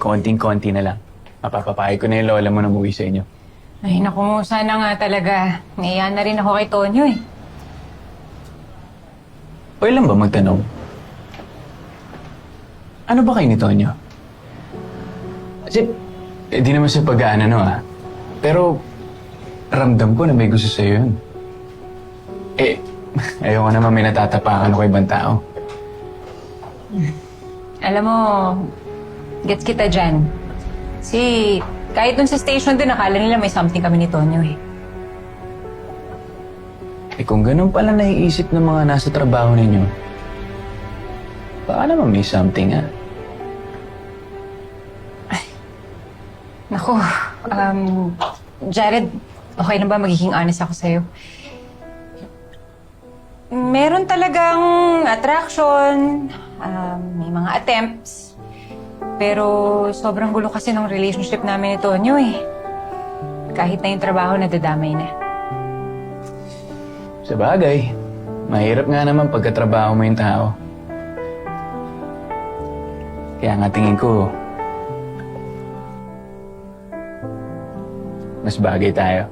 konting-konti na lang. Mapapapayag ko na yung lola mo na umuwi sa inyo. Ay, naku, sana nga talaga. Naiyan na rin ako kay Tonyo eh. Okay lang ba magtanong? Ano ba kayo ni Tonyo? Kasi, di naman sa pag-aanano Pero, ramdam ko na may gusto sa'yo yun. Ayoko naman may natatapakan ako ibang tao. Alam mo, gets kita dyan. Si kahit dun sa station din, akala nila may something kami ni Tonyo eh. Kung ganun pala naiisip ng mga nasa trabaho ninyo, baka naman may something Naku, Jared, okay na ba magiging honest ako sa'yo? Meron talagang attraction, may mga attempts. Pero sobrang gulo kasi ng relationship namin ni Tonyo eh. Kahit na yung trabaho, nadadamay na. Sa bagay, mahirap nga naman pagkatrabaho mo yung tao. Kaya nga tingin ko, mas bagay tayo.